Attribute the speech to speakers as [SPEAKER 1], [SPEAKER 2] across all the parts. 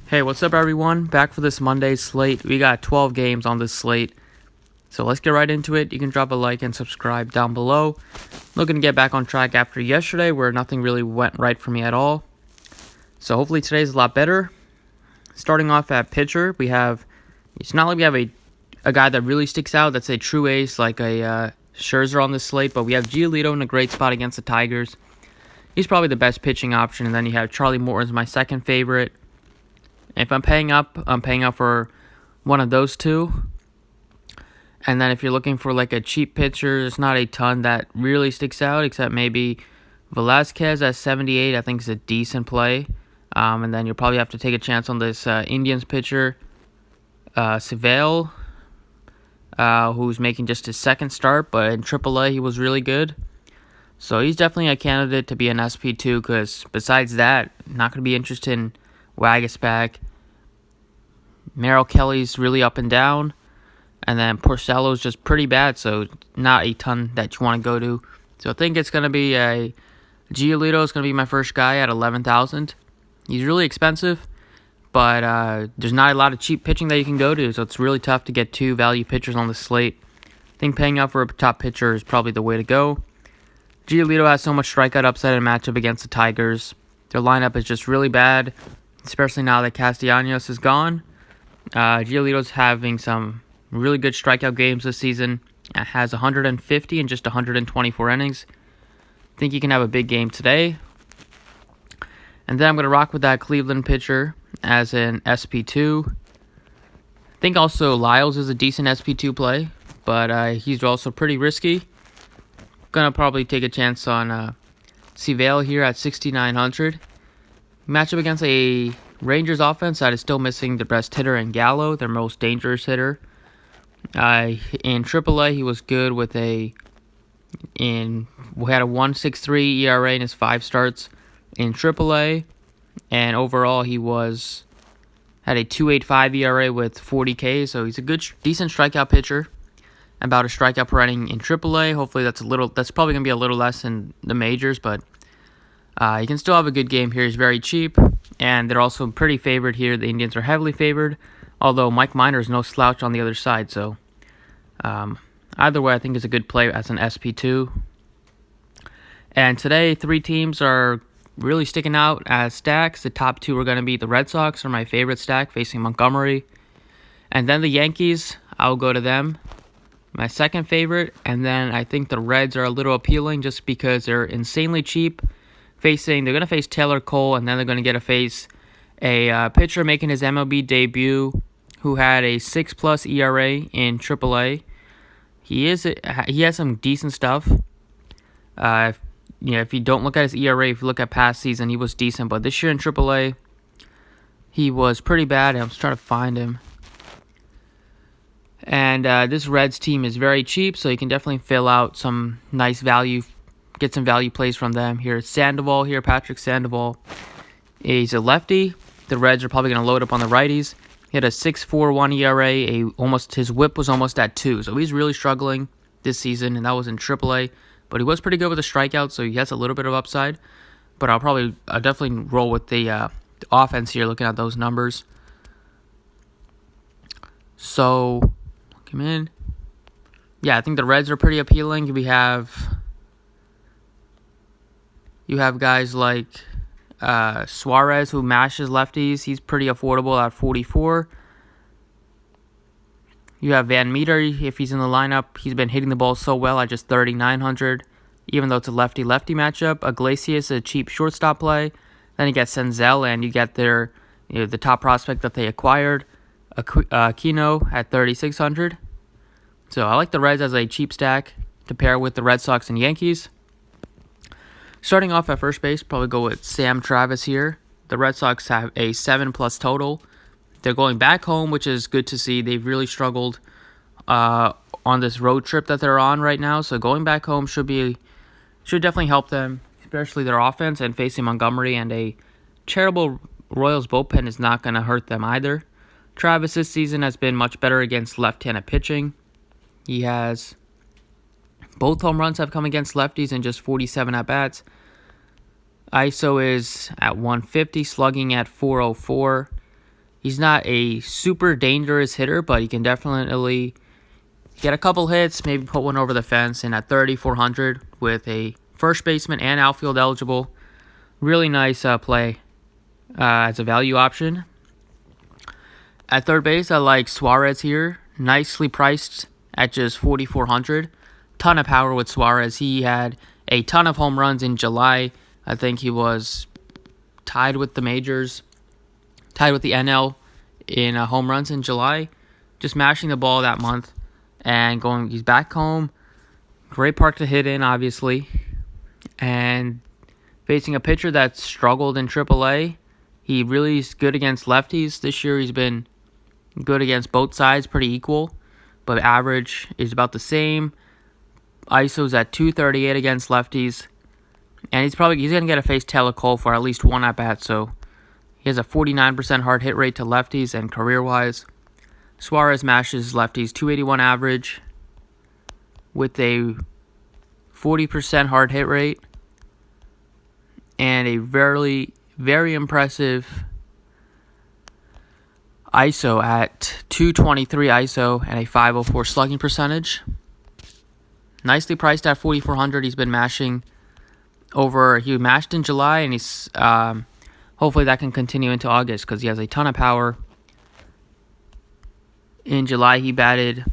[SPEAKER 1] Hey, what's up everyone? Back for this Monday's slate. We got 12 games on this slate. So let's get right into it. You can drop a like and subscribe down below. Looking to get back on track after yesterday where nothing really went right for me at all. So hopefully today's a lot better. Starting off at pitcher, it's not like we have a guy that really sticks out that's a true ace like a Scherzer on this slate, but we have Giolito in a great spot against the Tigers. He's probably the best pitching option, and then you have Charlie Morton's my second favorite. If I'm paying up for one of those two. And then if you're looking for like a cheap pitcher, there's not a ton that really sticks out, except maybe Velasquez at 78, I think is a decent play. And then you'll probably have to take a chance on this Indians pitcher, Seville, who's making just his second start, but in AAA he was really good. So he's definitely a candidate to be an SP2, because besides that, not going to be interested in Waguespack. Merrill Kelly's really up and down. And then Porcello's just pretty bad, so not a ton that you want to go to. So I think it's going to be Giolito is going to be my first guy at 11,000. He's really expensive, but there's not a lot of cheap pitching that you can go to, so it's really tough to get two value pitchers on the slate. I think paying up for a top pitcher is probably the way to go. Giolito has so much strikeout upside in a matchup against the Tigers. Their lineup is just really bad, especially now that Castellanos is gone. Giolito's having some really good strikeout games this season. Has 150 in just 124 innings. I think he can have a big game today. And then I'm going to rock with that Cleveland pitcher as an SP2. I think also Lyles is a decent SP2 play, but he's also pretty risky. Going to probably take a chance on Seville here at 6,900. Matchup against a Rangers offense that is still missing their best hitter in Gallo, their most dangerous hitter. In AAA, he was good we had a 1.63 ERA in his 5 starts in AAA, and overall he had a 2.85 ERA with 40 Ks, so he's a decent strikeout pitcher. About a strikeout per inning in AAA. Hopefully that's probably going to be a little less in the majors, but he can still have a good game here. He's very cheap, and they're also pretty favored here. The Indians are heavily favored, although Mike Minor is no slouch on the other side, so either way I think is a good play as an SP2. And today 3 teams are really sticking out as stacks. The top 2 are going to be the Red Sox, are my favorite stack, facing Montgomery, and then the Yankees, I'll go to them. My second favorite, and then I think the Reds are a little appealing just because they're insanely cheap. They're going to face Taylor Cole, and then they're going to get to face a pitcher making his MLB debut who had a 6+ ERA in AAA. He has some decent stuff. If you don't look at his ERA, if you look at past season, he was decent, but this year in AAA, he was pretty bad. I was trying to find him. And this Reds team is very cheap, so you can definitely fill out some nice value, get some value plays from them. Here's Sandoval here, Patrick Sandoval. He's a lefty. The Reds are probably going to load up on the righties. He had a 6.41 ERA. His whip was almost at 2, so he's really struggling this season, and that was in AAA. But he was pretty good with the strikeout, so he has a little bit of upside. But I'll definitely roll with the offense here, looking at those numbers. So come in. Yeah, I think the Reds are pretty appealing. You have guys like Suarez, who mashes lefties. He's pretty affordable at 44. You have Van Meter, if he's in the lineup. He's been hitting the ball so well at just 3,900, even though it's a lefty-lefty matchup. Iglesias, a cheap shortstop play. Then you get Senzel, and you get the top prospect that they acquired, Aquino, at 3,600. So I like the Reds as a cheap stack to pair with the Red Sox and Yankees. Starting off at first base, probably go with Sam Travis here. The Red Sox have a 7+ total. They're going back home, which is good to see. They've really struggled on this road trip that they're on right now. So going back home should definitely help them, especially their offense, and facing Montgomery and a terrible Royals bullpen is not going to hurt them either. Travis this season has been much better against left-handed pitching. He has both home runs have come against lefties in just 47 at-bats. ISO is at 150, slugging at 404. He's not a super dangerous hitter, but he can definitely get a couple hits, maybe put one over the fence. And at 3,400 with a first baseman and outfield eligible, really nice play as a value option. At third base, I like Suarez here, nicely priced at just 4,400. Ton of power with Suarez. He had a ton of home runs in July. I think he was tied with the majors, tied with the NL in home runs in July. Just mashing the ball that month and going. He's back home. Great park to hit in, obviously. And facing a pitcher that's struggled in AAA. He really is good against lefties. This year he's been good against both sides, pretty equal. But average is about the same. ISO's at 238 against lefties. And he's going to get to face Taylor Cole for at least one at-bat. So he has a 49% hard hit rate to lefties and career-wise. Suarez mashes lefties 281 average with a 40% hard hit rate and a very, very impressive ISO at 223 ISO and a 504 slugging percentage. Nicely priced at 4,400. He's been mashing he mashed in July, and he's hopefully that can continue into August because he has a ton of power. In July, he batted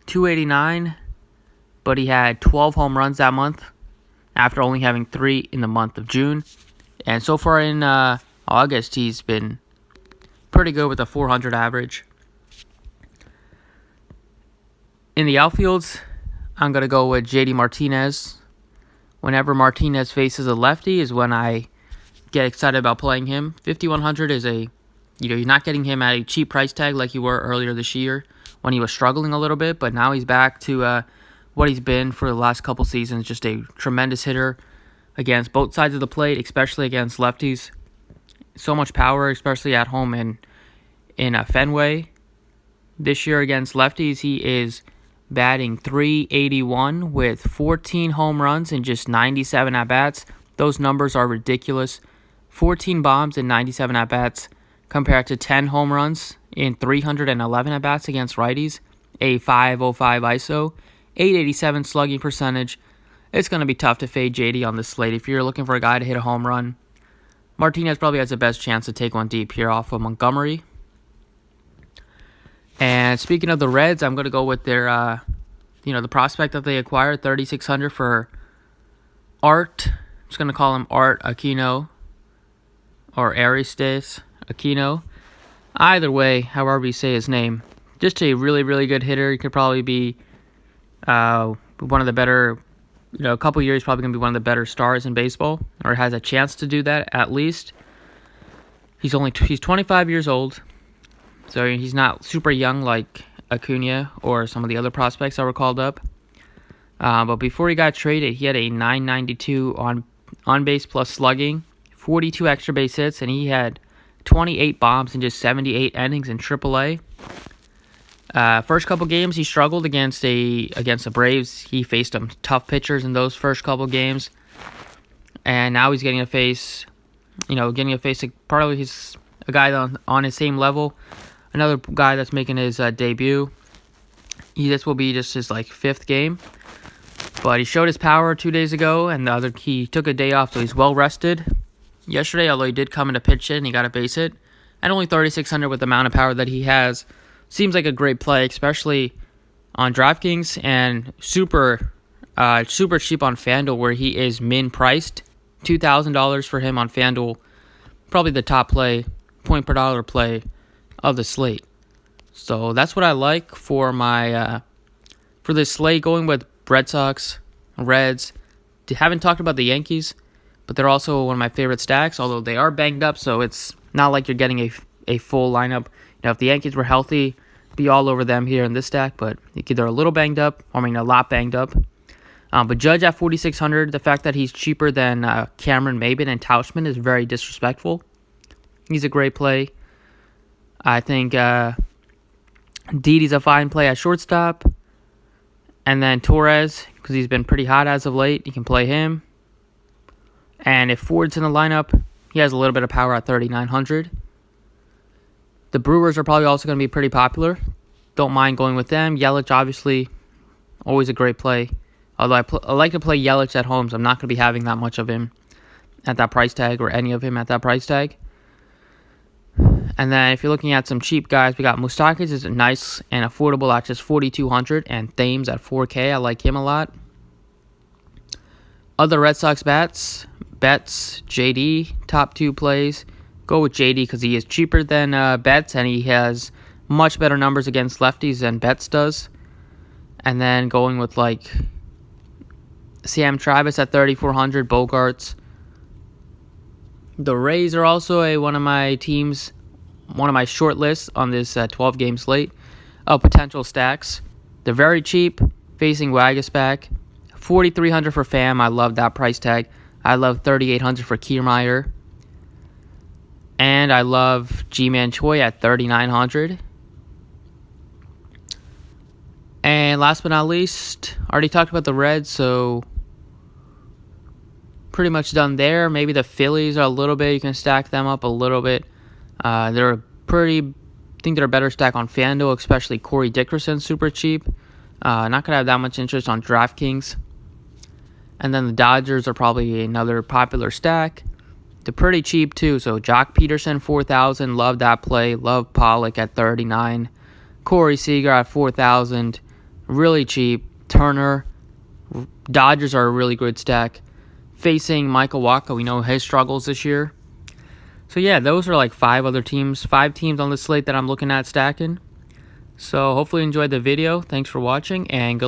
[SPEAKER 1] 289, but he had 12 home runs that month after only having 3 in the month of June. And so far in August, he's been pretty good with a 400 average. In the outfields, I'm going to go with JD Martinez. Whenever Martinez faces a lefty is when I get excited about playing him. 5,100 is you're not getting him at a cheap price tag like you were earlier this year when he was struggling a little bit, but now he's back to what he's been for the last couple seasons, just a tremendous hitter against both sides of the plate, especially against lefties. So much power, especially at home in Fenway. This year against lefties, he is batting 381 with 14 home runs and just 97 at-bats. Those numbers are ridiculous. 14 bombs and 97 at-bats compared to 10 home runs in 311 at-bats against righties. A 505 ISO, 887 slugging percentage. It's going to be tough to fade JD on this slate. If you're looking for a guy to hit a home run, Martinez probably has the best chance to take one deep here off of Montgomery. And speaking of the Reds, I'm going to go with their, the prospect that they acquired, 3,600 for Art. I'm just going to call him Art Aquino or Aristes Aquino. Either way, however you say his name. Just a really, really good hitter. He could probably be one of the better, a couple years, probably going to be one of the better stars in baseball, or has a chance to do that at least. He's 25 years old. So he's not super young like Acuna or some of the other prospects that were called up. But before he got traded, he had a 992 on base plus slugging, 42 extra base hits, and he had 28 bombs in just 78 innings in AAA. First couple games, he struggled against the Braves. He faced some tough pitchers in those first couple games, and now he's getting to face, probably he's a guy on his same level. Another guy that's making his debut. This will be just his 5th game. But he showed his power 2 days ago, and he took a day off, so he's well rested. Yesterday, although he did come in to pitch it, and he got a base hit. And only 3,600 with the amount of power that he has. Seems like a great play, especially on DraftKings, and super cheap on FanDuel, where he is min-priced. $2,000 for him on FanDuel. Probably the top play, point per dollar play of the slate. So that's what I like for my for this slate, going with Red Sox, Reds. Haven't talked about the Yankees, but they're also one of my favorite stacks, although they are banged up, so it's not like you're getting a full lineup. If the Yankees were healthy, be all over them here in this stack, but they're a little banged up, a lot banged up. But Judge at 4,600, the fact that he's cheaper than Cameron Maybin and Tauchman is very disrespectful. He's a great play. I think Didi's a fine play at shortstop. And then Torres, because he's been pretty hot as of late, you can play him. And if Ford's in the lineup, he has a little bit of power at 3,900. The Brewers are probably also going to be pretty popular. Don't mind going with them. Yelich, obviously, always a great play. Although I like to play Yelich at home, so I'm not going to be having that much of him at that price tag, or any of him at that price tag. And then if you're looking at some cheap guys, we got Moustakas is nice and affordable at just $4,200, and Thames at $4K. I like him a lot. Other Red Sox Betts, JD, top 2 plays. Go with JD because he is cheaper than Betts, and he has much better numbers against lefties than Betts does. And then going with like Sam Travis at $3,400, Bogarts. The Rays are also one of my short lists on this 12-game slate of potential stacks. They're very cheap, facing Waguespack. $4,300 for Pham. I love that price tag. I love $3,800 for Kiermaier. And I love G-Man Choi at $3,900. And last but not least, already talked about the Reds, so pretty much done there. Maybe the Phillies are a little bit. You can stack them up a little bit. I think they're a better stack on FanDuel, especially Corey Dickerson, super cheap. Not going to have that much interest on DraftKings. And then the Dodgers are probably another popular stack. They're pretty cheap too. So Jock Peterson, $4,000. Love that play. Love Pollock at $39,000. Corey Seager at $4,000. Really cheap. Turner. Dodgers are a really good stack. Facing Michael Wacha. We know his struggles this year. So yeah, those are like 5 teams on the slate that I'm looking at stacking. So hopefully you enjoyed the video. Thanks for watching, and good luck.